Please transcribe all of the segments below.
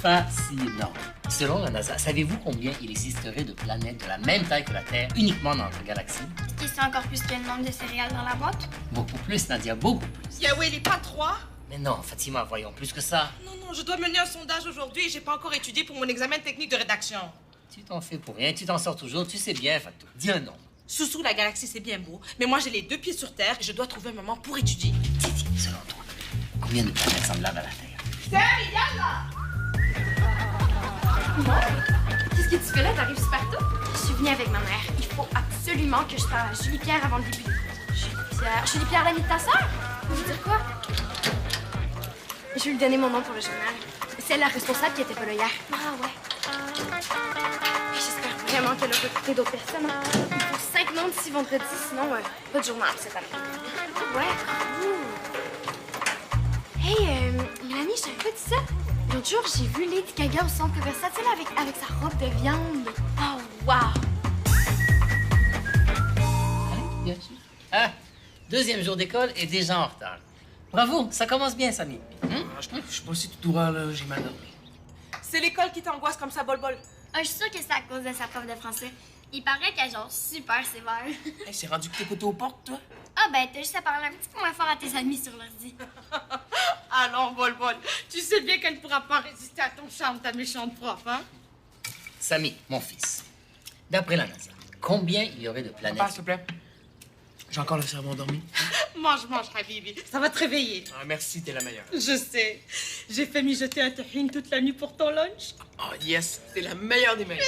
fascinant. Selon la NASA, savez-vous combien il existerait de planètes de la même taille que la Terre uniquement dans notre galaxie? Est-ce que c'est encore plus que le nombre de céréales dans la boîte? Beaucoup plus, Nadia, beaucoup plus. Yahweh, il est pas 3? Mais non, Fatima, voyons, plus que ça. Non, je dois mener un sondage aujourd'hui et j'ai pas encore étudié pour mon examen technique de rédaction. Tu t'en fais pour rien, tu t'en sors toujours, tu sais bien, Fatou. Dis un nom. Soussou, la galaxie, c'est bien beau, mais moi, j'ai les 2 pieds sur Terre et je dois trouver un moment pour étudier. Titi, selon toi, combien de planètes semblables à la Terre? Sam, Yalla! Qu'est-ce que tu fais là? T'arrives super tôt? Je suis venue avec ma mère. Il faut absolument que je parle à Julie Pierre avant le début. Julie Pierre, l'amie de ta sœur? Vous voulez dire quoi? Je vais lui donner mon nom pour le journal. C'est la responsable qui était pas là hier. Ah ouais. J'espère vraiment qu'elle a recruté d'autres personnes. Hein. Il faut 5 noms d'ici vendredi, sinon pas de journal cette année. Ouais, cool. Hey, Mélanie, je t'avais pas dit ça. L'autre jour, j'ai vu Lady Gaga au centre Versatile avec sa robe de viande. Oh, wow! Allez, bien sûr. Ah, deuxième jour d'école et déjà en retard. Bravo, ça commence bien, Samy. Je suis pas si tout droit, là, j'ai mal dormi. C'est l'école qui t'angoisse comme ça, bol-bol. Ah, je suis sûre que c'est à cause de sa prof de français. Il paraît qu'elle est genre super sévère. Hey, c'est rendu que t'écoutes aux portes, toi? Ah, ben, t'as juste à parler un petit peu moins fort à tes amis sur l'ordi. Ah non, bol-bol, tu sais bien qu'elle ne pourra pas résister à ton charme, ta méchante prof, hein? Samy, mon fils, d'après la NASA, combien il y aurait de planètes? Papa, s'il te plaît. J'ai encore le cerveau endormi. Mange, Habibi, ça va te réveiller. Ah, merci, t'es la meilleure. Je sais. J'ai fait mijoter un tahine toute la nuit pour ton lunch. Oh, yes, t'es la meilleure des meilleures.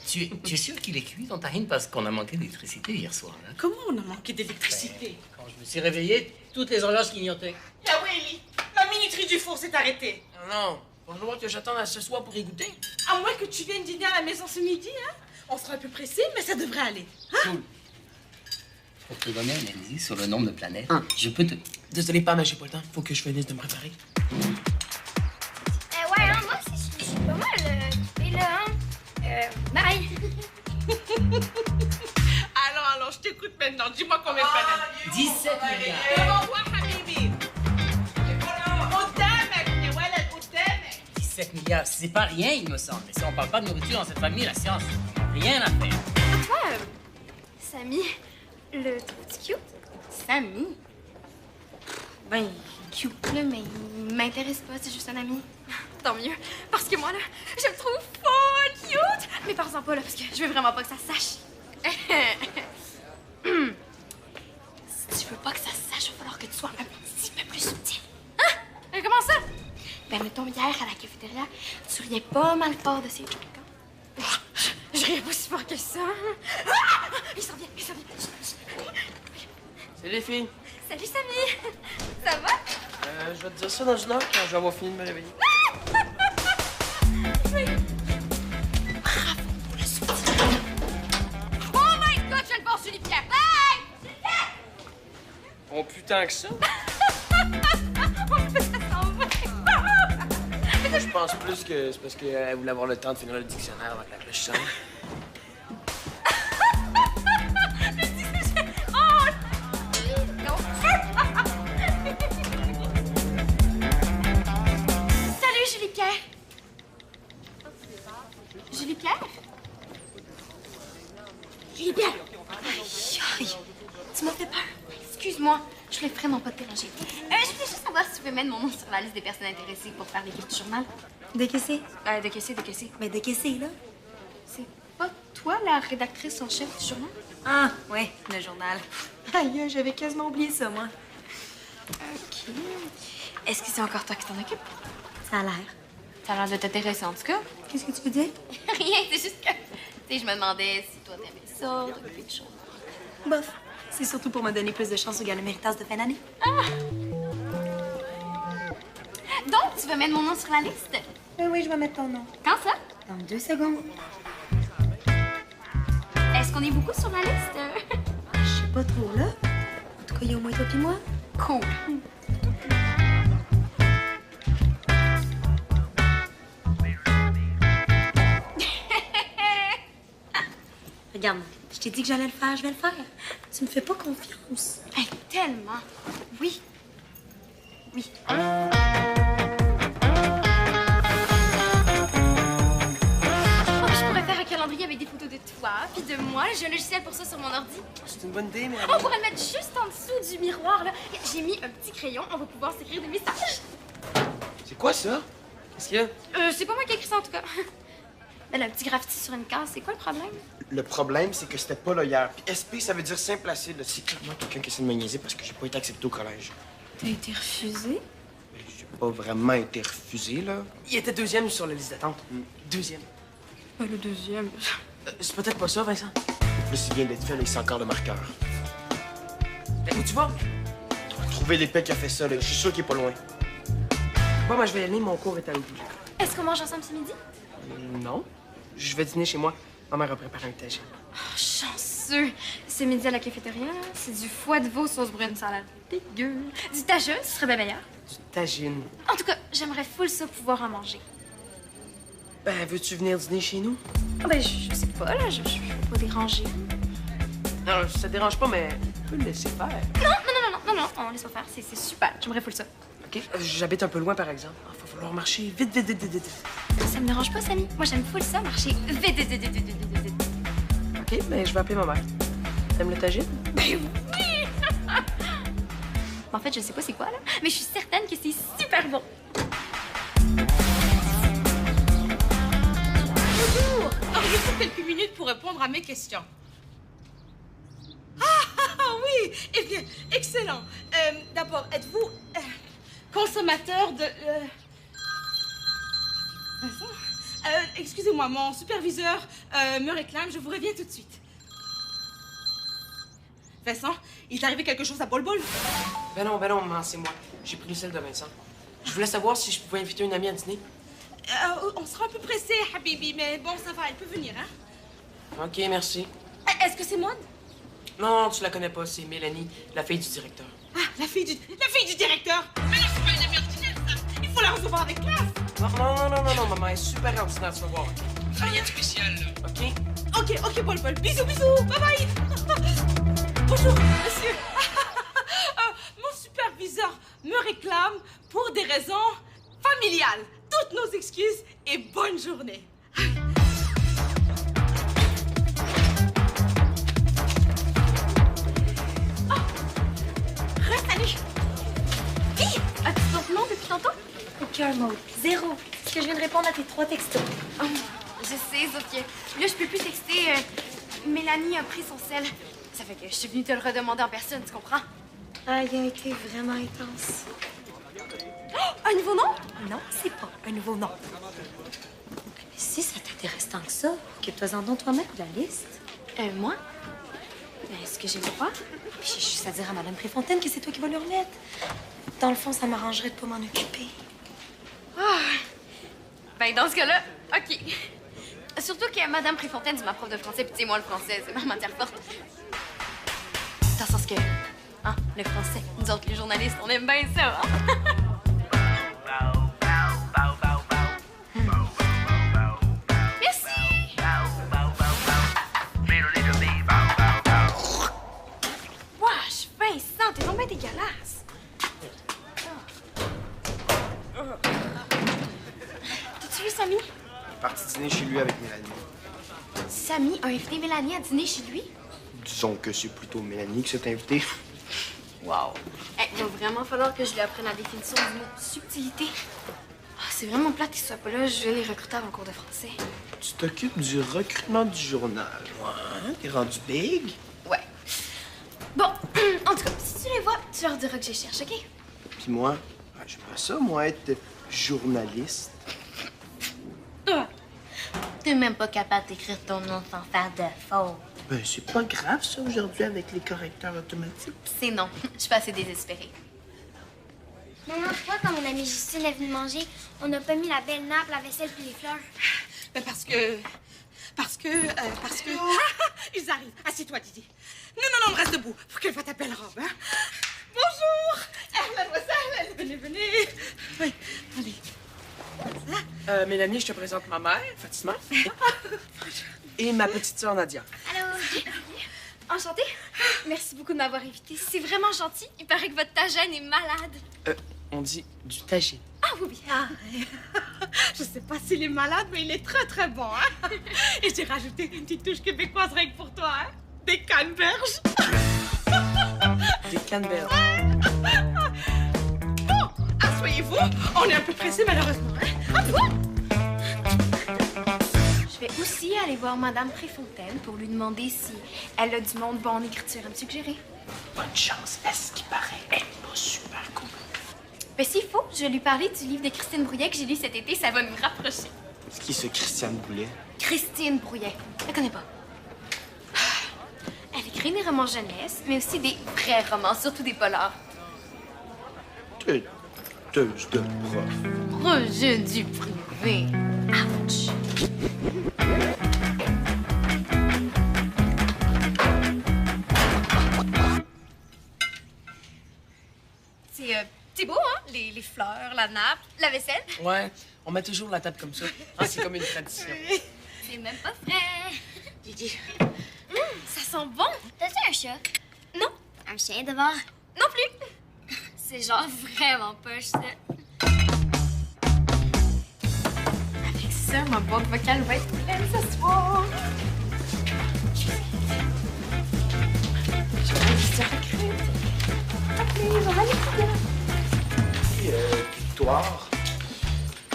Tu es sûr qu'il est cuit, ton tahine, parce qu'on a manqué d'électricité hier soir, hein? Comment on a manqué d'électricité? Quand je me suis réveillé, toutes les horloges clignotaient. Yahweh, la minuterie du four s'est arrêtée. Non, faut voir que j'attende à ce soir pour y goûter. À moins que tu viennes dîner à la maison ce midi, hein? On sera un peu pressé, mais ça devrait aller. Cool. Pour te donner un indice sur le nombre de planètes, je peux te... Désolé, pas, mais j'ai pas le temps. Faut que je finisse de me préparer. Ouais, hein, moi aussi, je suis pas mal. Et là, hein? Bye! Allons, je t'écoute maintenant. Dis-moi combien de planètes. 17 milliards. Au revoir, Habibi. قدامك يا ولد قدامك. 17 milliards, c'est pas rien, il me semble. Mais si on parle pas de nourriture dans cette famille, la science, rien à faire. Toi, Samy, le trouves-tu cute? Samy? Ben, cute, là, mais il m'intéresse pas, c'est juste un ami. Tant mieux, parce que moi, là, je le trouve full cute! Mais parle-en pas, là, parce que je veux vraiment pas que ça se sache. Si tu veux pas que ça se sache, il va falloir que tu sois un petit peu plus subtil. Hein? Comment ça? Ben, mettons, hier, à la cafétéria, tu riais pas mal fort de ces trucs. Hein? Je riais pas si fort que ça. Ah! Il s'en vient. Salut, les filles. Salut, Samy. Ça va? Je vais te dire ça dans une heure quand je vais avoir fini de me réveiller. Oui. Bravo pour le soutien. Oh my God, je viens de voir Julie Pierre. Hey! Julie Pierre! Oh, putain que ça. Je pense plus que c'est parce qu'elle voulait avoir le temps de finir le dictionnaire avant que la cloche sonne. Salut, Julie Pierre. Julie Pierre? Julie Pierre! Aïe, tu m'as fait peur. Excuse-moi, je voulais vraiment pas te déranger. Je voulais juste savoir si tu pouvais mettre mon nom sur la liste des personnes intéressées pour faire l'équipe du journal. De qu'est-ce? De qu'est-ce? Mais de qu'est-ce, là? C'est pas toi la rédactrice en chef du journal? Ah, ouais, le journal. Aïe, j'avais quasiment oublié ça, moi. OK. Est-ce que c'est encore toi qui t'en occupes? Ça a l'air. Ça a l'air de t'intéresser, en tout cas. Qu'est-ce que tu veux dire? Rien, c'est juste que... Tu sais, je me demandais si toi t'aimais ça, t'occuper de choses. Bof. C'est surtout pour me donner plus de chance au gala Méritas de fin d'année. Ah! Donc, tu veux mettre mon nom sur la liste? Oui, je vais mettre ton nom. Quand ça? Dans 2 secondes. Est-ce qu'on est beaucoup sur la liste? Je sais pas trop, là. En tout cas, il y a au moins toi et moi. Cool. Regarde, je t'ai dit que j'allais le faire, je vais le faire. Tu me fais pas confiance. Hey, tellement. Oui. Oui. de moi. J'ai un logiciel pour ça sur mon ordi. C'est une bonne idée, mais... On pourrait le mettre juste en dessous du miroir, là. J'ai mis un petit crayon. On va pouvoir s'écrire des messages. C'est quoi, ça? Qu'est-ce qu'il y a? C'est pas moi qui ai écrit ça, en tout cas. Ben, un petit graffiti sur une case, c'est quoi le problème? Le problème, c'est que c'était pas là hier. Puis SP, ça veut dire simple acide. C'est clairement quelqu'un qui essaie de me niaiser parce que j'ai pas été accepté au collège. T'as été refusé? J'ai pas vraiment été refusé, là. Il était deuxième sur la liste d'attente. Deuxième. Le deuxième. C'est peut-être pas ça, Vincent. Là, s'il vient d'être fait, là, il sent encore le marqueur. Ben, où tu vas? Trouver l'épée qui a fait ça, là. Je suis sûr qu'il est pas loin. Bon, moi, je vais y aller. Mon cours est à l'autre bout de l'école. Est-ce qu'on mange ensemble ce midi? Non. Je vais dîner chez moi. Ma mère a préparé un tagine. Oh, chanceux! C'est midi à la cafétéria, là. C'est du foie de veau sauce brune, ça a l'air dégueu. Du tajin, ce serait bien meilleur. Du tagine. En tout cas, j'aimerais full ça pouvoir en manger. Ben, veux-tu venir dîner chez nous? Ah ben, je sais pas, là. Je veux pas déranger. Non, ça te dérange pas, mais on peut le laisser faire. Non, on laisse pas faire. C'est super. J'aimerais full ça. OK? J'habite un peu loin, par exemple. Il va falloir marcher vite. Ça me dérange pas, Samy. Moi, j'aime full ça, marcher vite. OK, ben, je vais appeler ma mère. T'aimes le tagine? Ben oui! En fait, je sais pas c'est quoi, là, mais je suis certaine que c'est super bon. Bonjour! Auriez-vous quelques minutes pour répondre à mes questions? Ah oui! Eh bien, excellent. D'abord, êtes-vous consommateur de... Vincent? Excusez-moi, mon superviseur me réclame. Je vous reviens tout de suite. Vincent, il est arrivé quelque chose à Bol Bol? Ben non, maman, c'est moi. J'ai pris celle de Vincent. Je voulais savoir si je pouvais inviter une amie à dîner. On sera un peu pressé, Habibi, mais bon, ça va, elle peut venir, hein? OK, merci. Est-ce que c'est Maud? Non, tu la connais pas, c'est Mélanie, la fille du directeur. Ah, la fille du directeur! Mais non, c'est pas une amie ordinaire, ça! Il faut la recevoir avec classe! Non, maman, elle est super ordinaire, tu vas voir. Rien de spécial, là. OK? Ok, Bol Bol. Bisous, bye bye! Bonjour, monsieur. Mon superviseur me réclame pour des raisons familiales. Toutes nos excuses et bonne journée. Salut! Hey! As-tu ton nom depuis tantôt? Aucun mot. Zéro. Est-ce que je viens de répondre à tes 3 textos? Oh, je sais, Sophie. Là, je peux plus texter. Mélanie a pris son sel. Ça fait que je suis venue te le redemander en personne, tu comprends? Ah, il a été vraiment intense. Oh, un nouveau nom? Non, c'est pas un nouveau nom. Mais si ça t'intéresse tant que ça, occupe-toi-en donc toi-même de la liste. Moi? Est-ce que j'ai le droit? Puis j'ai juste à dire à Madame Préfontaine que c'est toi qui vas le remettre. Dans le fond, ça m'arrangerait de pas m'en occuper. Ah! Ben, dans ce cas-là, OK. Surtout que Madame Préfontaine, c'est ma prof de français, puis tu sais, moi, le français, c'est ma matière forte. Dans le sens que, hein, le français, nous autres, les journalistes, on aime bien ça, hein? Merci! Wesh, Vincent, t'es tombé dégueulasse. T'as-tu vu Samy? Parti dîner chez lui avec Mélanie. Samy a invité Mélanie à dîner chez lui? Disons que c'est plutôt Mélanie qui s'est invitée. Wow. Il va vraiment falloir que je lui apprenne la définition du mot subtilité. Ah, c'est vraiment plate qu'il soit pas là. Je vais les recruter avant le cours de français. Tu t'occupes du recrutement du journal. Ouais, t'es rendu big. Ouais. Bon, en tout cas, si tu les vois, tu leur diras que je les cherche, OK? Puis moi, j'aimerais ça, moi, être journaliste. T'es même pas capable d'écrire ton nom sans faire de faute. Ben, c'est pas grave, ça, aujourd'hui, avec les correcteurs automatiques. C'est non. Je suis pas assez désespérée. Maman, pourquoi quand mon amie Justine est venue manger, on n'a pas mis la belle nappe, la vaisselle puis les fleurs? Ben parce que... Ils arrivent. Assieds-toi, Didi. Non, reste debout pour qu'elle voie ta belle robe, hein. Bonjour! Ahlan wa sahlan. Venez. Oui, allez. Mélanie, je te présente ma mère, Fatima. Et ma petite sœur, Nadia. Allô? Enchantée. Merci beaucoup de m'avoir invitée. C'est vraiment gentil. Il paraît que votre tagine est malade. On dit du tagine. Ah oui, oui. Ah, je sais pas s'il est malade, mais il est très, très bon. Hein? Et j'ai rajouté une petite touche québécoise rien que pour toi. Hein? Des canneberges. Des canneberges. Bon, asseyez-vous. On est un peu pressés, malheureusement. Hein? Ah, bon? Je vais aussi aller voir Madame Préfontaine pour lui demander si elle a du monde bon en écriture à me suggérer. Bonne chance. Est-ce qu'il paraît? Elle est pas super cool. Ben, s'il faut, je vais lui parler du livre de Christine Brouillet que j'ai lu cet été. Ça va nous rapprocher. C'est qui ce Christiane Boulet? Christine Brouillet. Je la connais pas. Elle écrit des romans jeunesse, mais aussi des vrais romans, surtout des polars. Teuse de prof. Projet du privé. Ouch! C'est beau, hein? Les fleurs, la nappe, la vaisselle. Ouais, on met toujours la table comme ça. Ah, c'est comme une tradition. C'est même pas frais. Gigi. Ça sent bon. T'as-tu un chat? Non, Un chien devant? non plus. C'est genre vraiment poche, ça. Avec ça, ma boîte vocale va être pleine ce soir. Je vais aller sur la crête. Allez, on va aller plus bien. Victoire.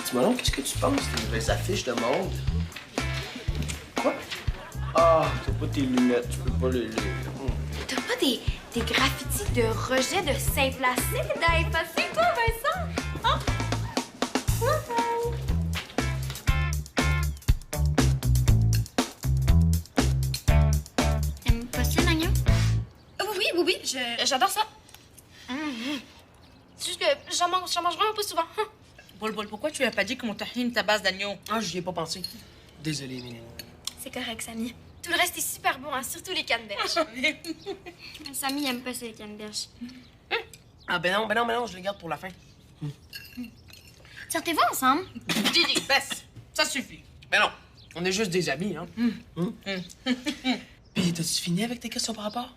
Dis-moi donc, qu'est-ce que tu penses des nouvelles affiches de monde? Quoi? Ah, t'as pas tes lunettes, tu peux pas les lire. T'as pas des graffitis de rejet de Saint-Placide à effacer, toi, Vincent? Hein? T'aimes pas ça, l'oignon? Oui, j'adore ça. C'est juste que j'en mange vraiment pas souvent. Bol, pourquoi tu lui as pas dit que mon tahine est à base d'agneau? Ah, j'y ai pas pensé. Désolé, Mélanie. C'est correct, Samy. Tout le reste est super bon, hein, surtout les canneberges. Samy aime pas ça, les canneberges. Ah, ben non, je les garde pour la fin. Sortez-vous ensemble? Gigi, baisse. Ça suffit. Ben non, on est juste des amis, hein. Puis, t'as-tu fini avec tes questions par rapport?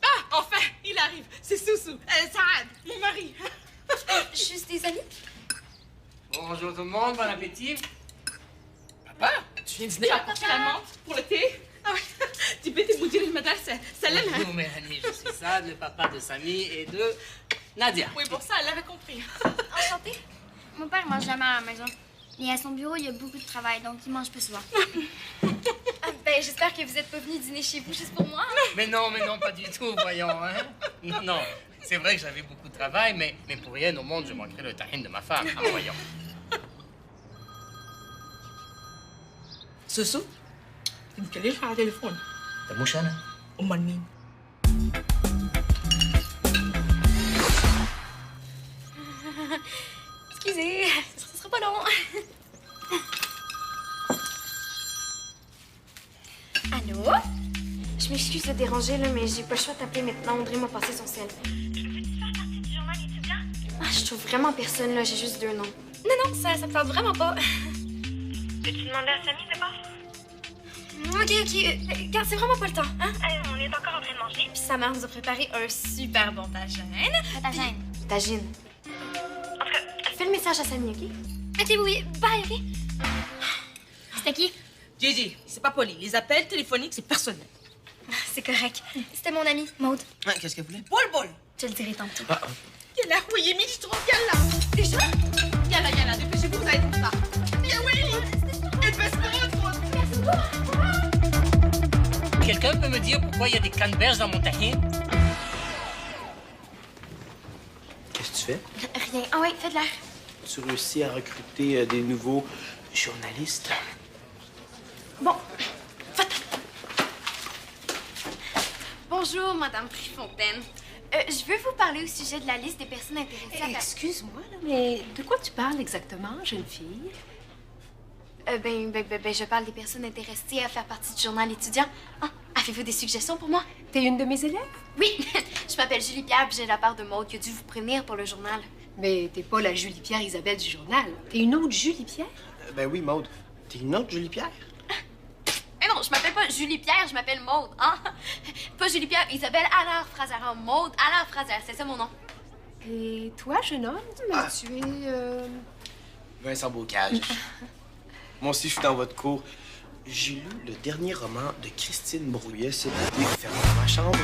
Ah, enfin, il arrive. C'est Soussou. Saad, mon mari. Juste des amis? Bonjour tout le monde, bon appétit. Papa, tu viens dîner? Finalement, pour le thé. Ah oui, tu peux te bouger le matin, ça l'aime. Bonjour Mélanie, je suis Sad, le papa de Samy et de Nadia. Oui, pour ça, elle l'avait compris. Enchantée. Mon père mange jamais à la maison. Et à son bureau, il y a beaucoup de travail, donc il mange pas souvent. Ah, ben, j'espère que vous êtes pas venu dîner chez vous juste pour moi. Mais non, pas du tout, voyons, hein. Non, c'est vrai que j'avais beaucoup de travail, mais pour rien au monde, je manquerais le tahine de ma femme, ah, voyons. Soussou, نتكلمش على تليفون. طب مش أنا؟ أمال مين؟ Excusez, ce sera pas long. Allô? Je m'excuse de déranger, là, mais j'ai pas le choix de t'appeler maintenant. Audrey m'a passé son sel. Ah, je trouve vraiment personne, là. J'ai juste 2 noms. Non, ça me parle vraiment pas. Peux-tu demander à Samy de part? Ok. Regarde, c'est vraiment pas le temps, hein? On est encore en train de manger. Puis sa mère nous a préparé un super bon tagine. Pas ta gêne. Tagine. En tout cas, Fais le message à Samy, ok? Ok, oui, bye, ok? C'était qui? Gigi, c'est pas poli. Les appels téléphoniques, c'est personnel. C'est correct. C'était mon ami, Maude. Ah, qu'est-ce qu'elle voulait? Bol. Je le dirai tantôt. Ah, يلا ويا مين تروح يلا déjà يلا dépêchez-vous vous allez tout ça يا ويلي Quelqu'un peut me dire pourquoi il y a des canneberges dans mon tahine? qu'est-ce que tu fais? Rien. Ah ouais, fais de l'air. Tu réussis à recruter des nouveaux journalistes? Bon, va-t'en. Bonjour, Madame Préfontaine. Je veux vous parler au sujet de la liste des personnes intéressées à... Excuse-moi, là, mais de quoi tu parles exactement, jeune fille? Je parle des personnes intéressées à faire partie du journal étudiant. Ah, avez-vous des suggestions pour moi? T'es une de mes élèves? Oui, je m'appelle Julie Pierre puis j'ai la part de Maude qui a dû vous prévenir pour le journal. Mais t'es pas la Julie Pierre Isabelle du journal. T'es une autre Julie Pierre? Ben oui, Maude. T'es une autre Julie Pierre? Mais non, je m'appelle pas Julie Pierre, je m'appelle Maude, hein? Pas Julie Pierre, Isabelle Allard Fraser, hein? Maude Allard Fraser, c'est ça mon nom. Et toi, jeune homme, tu es... Vincent Bocage. Moi aussi, je suis dans votre cours. J'ai lu le dernier roman de Christine Brouillet cet été, enfermé dans ma chambre.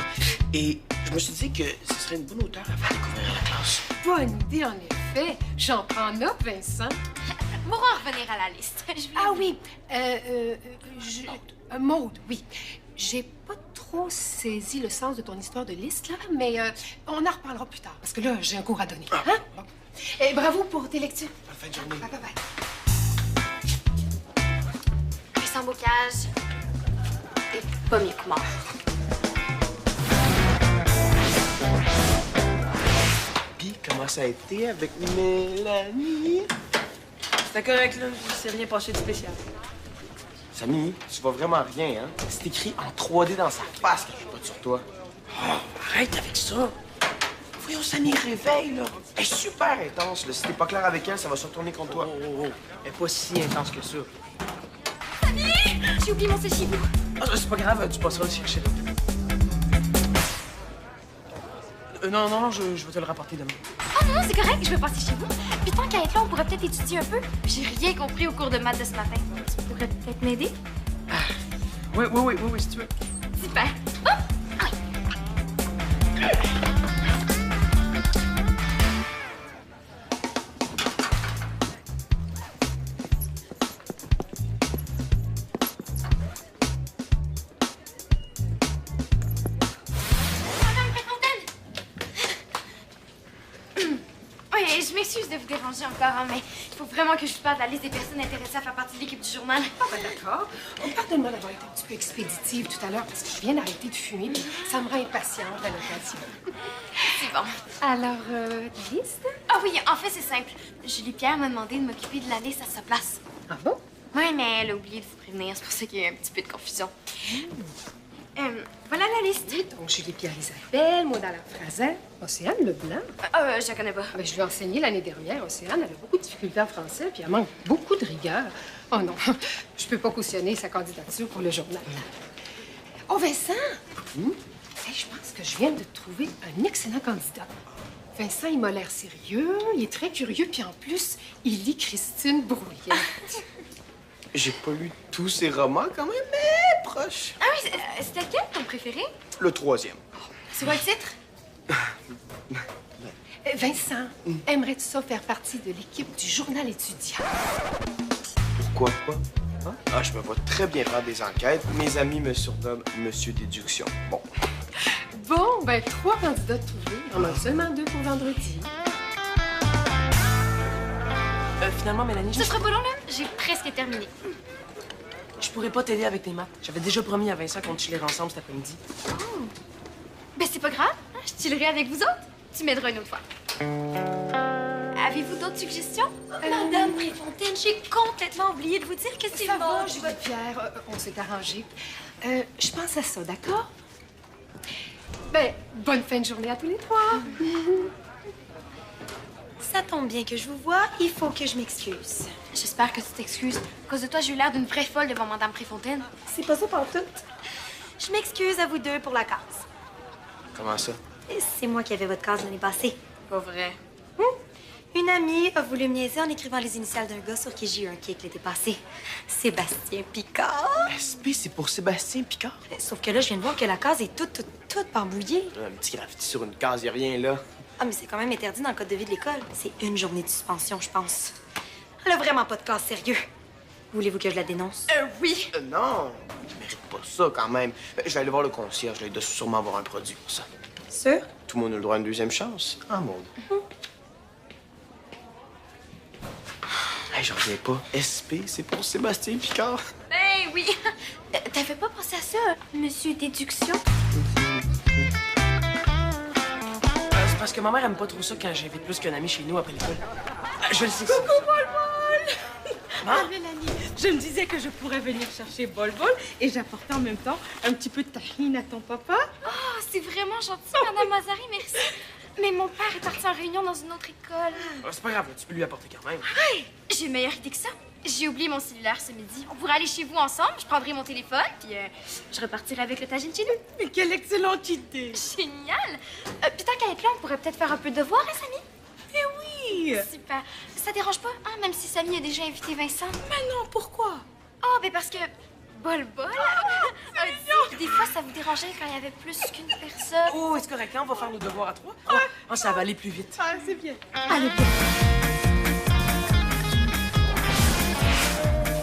Et je me suis dit que ce serait une bonne auteure à faire découvrir à la classe. Bonne idée, en effet. J'en prends note, Vincent. Pour en revenir à la liste. Ah oui, Maude, oui. J'ai pas trop saisi le sens de ton histoire de liste, là, mais on en reparlera plus tard, parce que là, j'ai un cours à donner. Hein? Bon. Et bravo pour tes lectures. Bonne fin de journée. Bye, bye, bye. Sans bocage. T'es pas mieux que moi. Puis, comment ça a été avec Mélanie? C'était correct, là. Il s'est rien passé de spécial. Samy, tu vois vraiment rien, hein? C'est écrit en 3D dans sa face que je pas sur toi. Oh, arrête avec ça. Voyons, Samy, réveille, là. Elle est super intense, là. Si t'es pas clair avec elle, ça va se retourner contre toi. Oh. Elle est pas si intense que ça. J'ai oublié mon sèche-hibou. Ah, c'est pas grave, tu passeras le chercher. Non, je vais te le rapporter demain. Oh non, c'est correct, je vais passer chez vous. Puis tant qu'à être là, on pourrait peut-être étudier un peu. J'ai rien compris au cours de maths de ce matin. Tu pourrais peut-être m'aider? Oui, si tu veux. Super. Je m'excuse de vous déranger encore, hein, mais il faut vraiment que je vous parle de la liste des personnes intéressées à faire partie de l'équipe du journal. Ah ben d'accord. Pardonne-moi d'avoir été un petit peu expéditive tout à l'heure, parce que je viens d'arrêter de fumer, puis ça me rend impatiente, à l'occasion. C'est bon. Alors, ta liste? Ah oui, en fait, c'est simple. Julie Pierre m'a demandé de m'occuper de la liste à sa place. Ah bon? Oui, mais elle a oublié de vous prévenir. C'est pour ça qu'il y a eu un petit peu de confusion. Voilà la liste. Donc, Julie Pierre Isabelle, Maud Alain Frazen, Océane Leblanc. Je la connais pas. Ben, je lui ai enseigné l'année dernière. Océane, elle a beaucoup de difficultés en français, puis elle manque beaucoup de rigueur. Oh non, je peux pas cautionner sa candidature pour le journal. Oh, Vincent! Hey, je pense que je viens de trouver un excellent candidat. Vincent, il m'a l'air sérieux, il est très curieux, puis en plus, il lit Christine Brouillet. J'ai pas lu tous ses romans quand même, mais proche. Ah oui, c'était lequel ton préféré? Le 3e. C'est quoi le titre? Vincent, aimerais-tu ça faire partie de l'équipe du journal étudiant? Pourquoi pas? Hein? Ah, je me vois très bien faire des enquêtes. Mes amis me surnomment Monsieur Déduction. Bon. Bon, ben 3 candidats trouvés. On en a seulement 2 pour vendredi. Finalement, Mélanie, Ce sera pas long, là. J'ai presque terminé. je pourrais pas t'aider avec tes maths. J'avais déjà promis à Vincent qu'on chillerait ensemble cet après-midi. Oh. Ben, c'est pas grave. Je chillerai avec vous autres. Tu m'aideras une autre fois. Avez-vous d'autres suggestions? Madame Préfontaine, j'ai complètement oublié de vous dire que c'est Ça va, mort. Julie Pierre, on s'est arrangé. Je pense à ça, d'accord? Ben, bonne fin de journée à tous les 3. Ça tombe bien que je vous vois, il faut que je m'excuse. J'espère que tu t'excuses. À cause de toi, j'ai eu l'air d'une vraie folle devant Madame Préfontaine. C'est pas ça pantoute. Je m'excuse à vous deux pour la case. Comment ça? C'est moi qui avais votre case l'année passée. Pas vrai. Une amie a voulu me niaiser en écrivant les initiales d'un gars sur qui j'ai eu un kick l'été passé. Sébastien Picard. SP, c'est pour Sébastien Picard. Sauf que là, je viens de voir que la case est toute barbouillée. Un petit graffiti sur une case, y a rien là. Ah, mais c'est quand même interdit dans le code de vie de l'école. C'est 1 journée de suspension, je pense. Elle a vraiment pas de case sérieux. Voulez-vous que je la dénonce? Oui. Non, je mérite pas ça quand même. Je vais aller voir le concierge, là, il doit sûrement avoir un produit pour ça. Sûr? Tout le monde a le droit à une deuxième chance. En mode. Hey, j'en reviens pas. SP, c'est pour Sébastien Picard. Ben oui. T'avais pas pensé à ça, Monsieur Déduction? C'est parce que ma mère aime pas trop ça quand j'invite plus qu'un ami chez nous après l'école. Je le sais. Coucou, Bol-Bol! Ah, Mélanie, je me disais que je pourrais venir chercher Bol-Bol et j'apportais en même temps un petit peu de tahine à ton papa. Oh, c'est vraiment gentil, Madame Mazari, merci. Mais mon père est parti en réunion dans une autre école. C'est pas grave, tu peux lui apporter quand même. J'ai une meilleure idée que ça. J'ai oublié mon cellulaire ce midi. On pourrait aller chez vous ensemble, je prendrai mon téléphone, puis je repartirai avec le tagine chez nous. Mais quelle excellente idée! Génial! Puis tant qu'à être là, on pourrait peut-être faire un peu de devoir, hein, Samy? Mais oui! Super. Ça dérange pas, hein, même si Samy a déjà invité Vincent? Mais non, pourquoi? Oh, ben parce que... Bol a dit que des fois, ça vous dérangeait quand il y avait plus qu'une personne. Oh, c'est correct, hein? On va faire nos devoirs à 3. Oh, ça va aller plus vite. Ah, c'est bien. Allez, bien.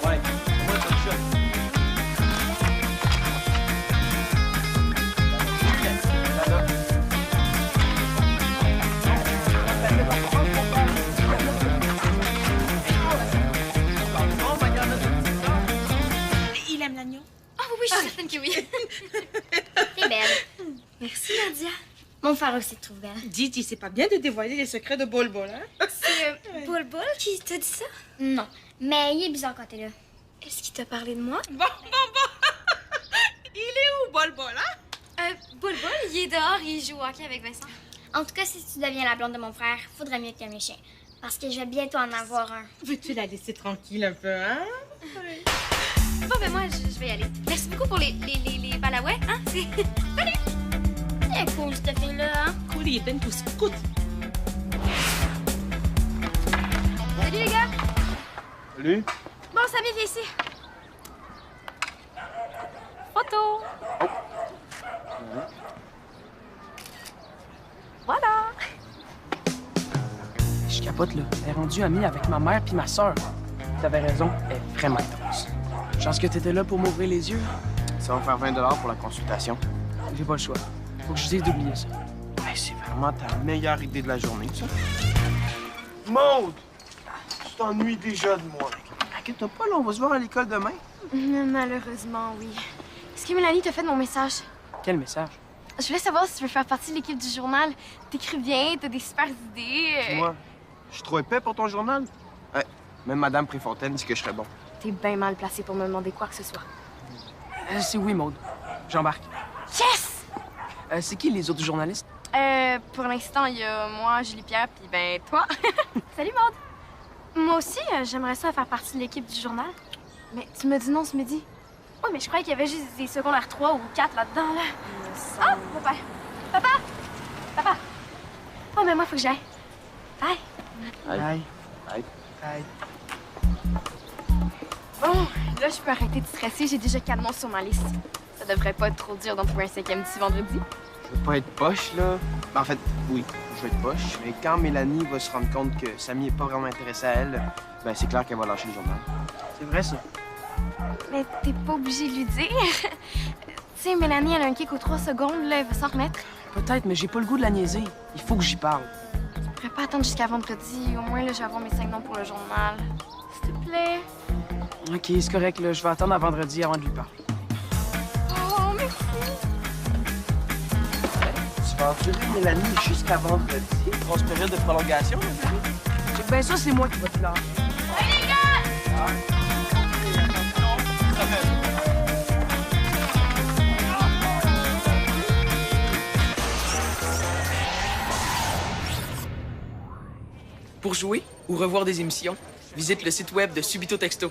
Ouais, moi, ça me choque. Il aime l'agneau? Ah oui, je suis certaine que oui. T'es belle. Merci, Nadia. Mon frère aussi te trouve belle. Gigi, c'est pas bien de dévoiler les secrets de Bol, hein? C'est Bol qui t'a dit ça? Non, mais il est bizarre quand t'es là. Est-ce qu'il t'a parlé de moi? Bon. Il est où, Bol, hein? Bol, il est dehors, il joue au hockey avec Vincent. En tout cas, si tu deviens la blonde de mon frère, faudrait mieux que mes chiens. Parce que je vais bientôt en avoir un. Veux-tu la laisser tranquille un peu, hein? Bon, ben moi, je vais y aller. Merci beaucoup pour les balawets, hein? Salut! C'est cool, cette fille-là, hein? Cool, il est bien tout scout. Salut, les gars! Salut. Bon, Samy, viens ici. Photo! Voilà! Je capote, là. Elle est rendue amie avec ma mère puis ma sœur. T'avais raison, elle est vraiment intense. Chance que t'étais là pour m'ouvrir les yeux. Ça va me faire 20 $ pour la consultation. J'ai pas le choix. Faut que je dise d'oublier ça. Hey, c'est vraiment ta meilleure idée de la journée, ça. Maude! Tu t'ennuies déjà de moi. Inquiète-toi pas, là, on va se voir à l'école demain. Malheureusement, oui. Est-ce que Mélanie t'a fait de mon message? Quel message? Je voulais savoir si tu veux faire partie de l'équipe du journal. T'écris bien, t'as des super idées. Moi, je suis trop épais pour ton journal. Ouais, même Madame Préfontaine dit que je serais bon. T'es bien mal placé pour me demander quoi que ce soit. C'est oui, Maude. J'embarque. Yes! C'est qui les autres journalistes? Pour l'instant, il y a moi, Julie-Pierre, puis ben toi. Salut, Maude. Moi aussi, j'aimerais ça faire partie de l'équipe du journal. Mais tu me dis non ce midi. Oh, mais je croyais qu'il y avait juste des secondaires 3 ou 4 là-dedans, là. Ah, mon père. Papa! Oh, mais moi, faut que j'aille. Bye. Bye. Bye. Bye. Bon, là, je peux arrêter de stresser. J'ai déjà 4 noms sur ma liste. Ça devrait pas être trop dur d'en trouver un 5e d'ici vendredi. Je veux pas être poche, là. Ben, en fait, oui, je veux être poche. Mais quand Mélanie va se rendre compte que Samy est pas vraiment intéressé à elle, ben c'est clair qu'elle va lâcher le journal. C'est vrai, ça. Mais t'es pas obligé de lui dire. Tu sais, Mélanie, elle a un kick aux 3 secondes, là, elle va s'en remettre. Peut-être, mais j'ai pas le goût de la niaiser. Il faut que j'y parle. Je pourrais pas attendre jusqu'à vendredi. Au moins, là, je vais avoir mes 5 noms pour le journal. S'il te plaît. OK, c'est correct, là. Je vais attendre à vendredi avant de lui parler. Oh, merci. Tu vas endurer Mélanie jusqu'à vendredi. Grosse période de prolongation, Mélanie. Ben ça, c'est moi qui va te lâcher. Hey, les gars! Pour jouer ou revoir des émissions, visite le site web de Subito Texto.